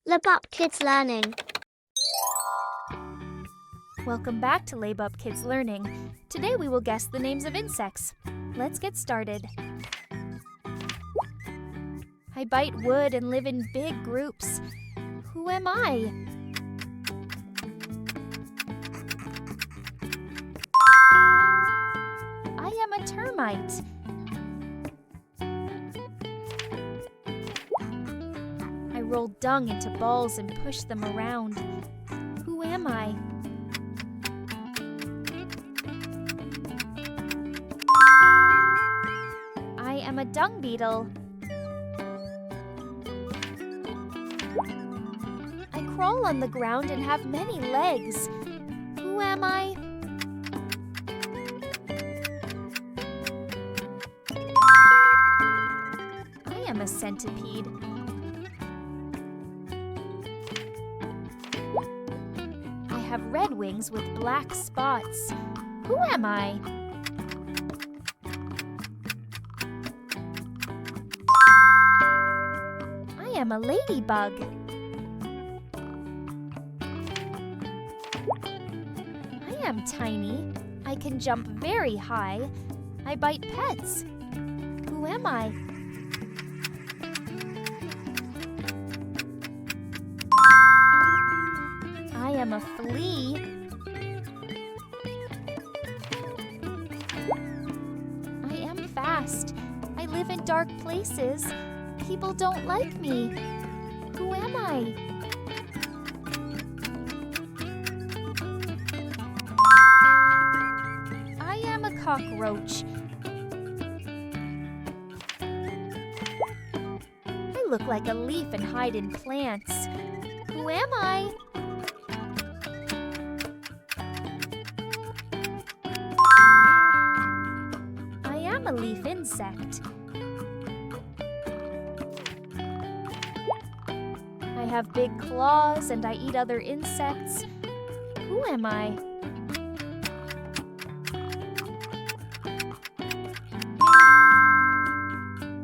Labup Kids Learning. Welcome back to Labup Kids Learning. Today we will guess the names of insects. Let's get started. I bite wood and live in big groups. Who am I? I am a termite. I roll dung into balls and push them around. Who am I? I am a dung beetle. I crawl on the ground and have many legs. Who am I? I am a centipede. I have red wings with black spots. Who am I? I am a ladybug. I am tiny. I can jump very high. I bite pets. Who am I? I am a flea. I am fast. I live in dark places. People don't like me. Who am I? I am a cockroach. I look like a leaf and hide in plants. Who am I? I am a leaf insect. I have big claws and I eat other insects. Who am I?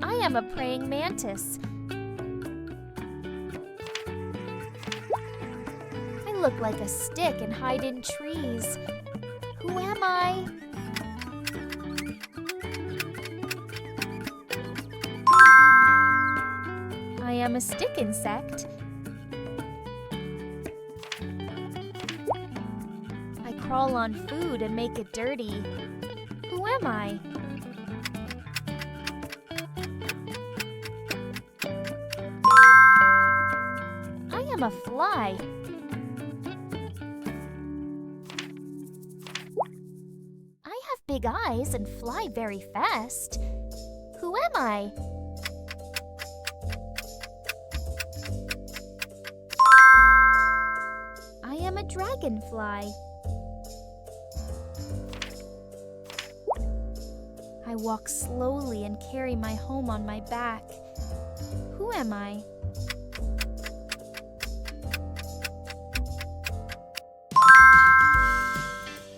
I am a praying mantis. I look like a stick and hide in trees. Who am I? I am a stick insect. I crawl on food and make it dirty. Who am I? I am a fly. I have big eyes and fly very fast. Who am I? I am a dragonfly. I walk slowly and carry my home on my back. Who am I?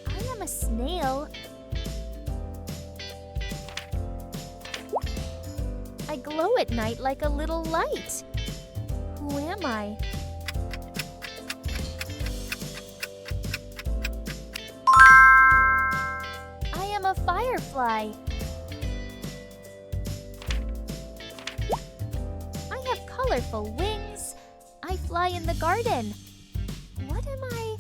I am a snail. I glow at night like a little light. Who am I? I am a firefly. I have colorful wings. I fly in the garden. What am I?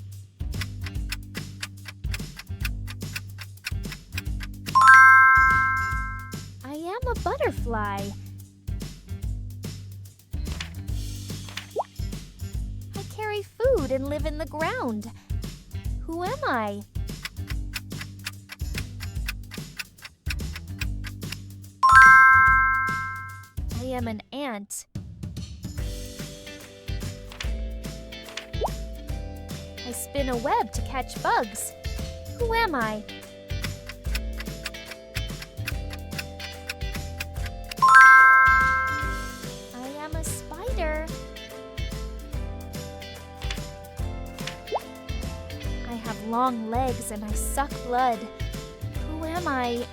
I am a butterfly. I carry food and live in the ground. Who am I? I am an ant. I spin a web to catch bugs. Who am I? I am a spider. I have long legs and I suck blood. Who am I?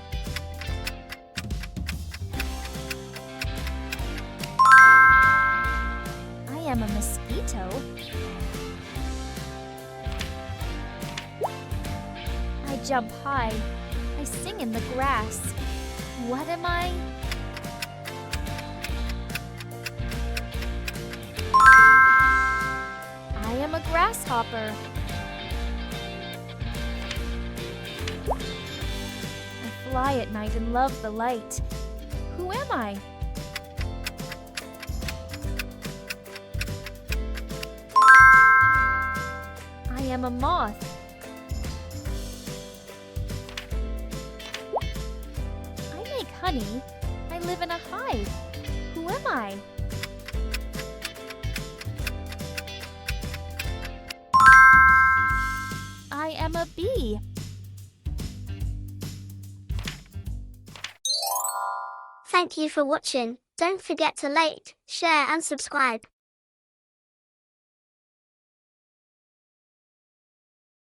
am a mosquito. mosquito. I jump high. I sing in the grass. What am I? I am a grasshopper. I fly at night and love the light. Who am I? I am a moth. I make honey. I live in a hive. Who am I? I am a bee. Thank you for watching. Don't forget to like, share and subscribe.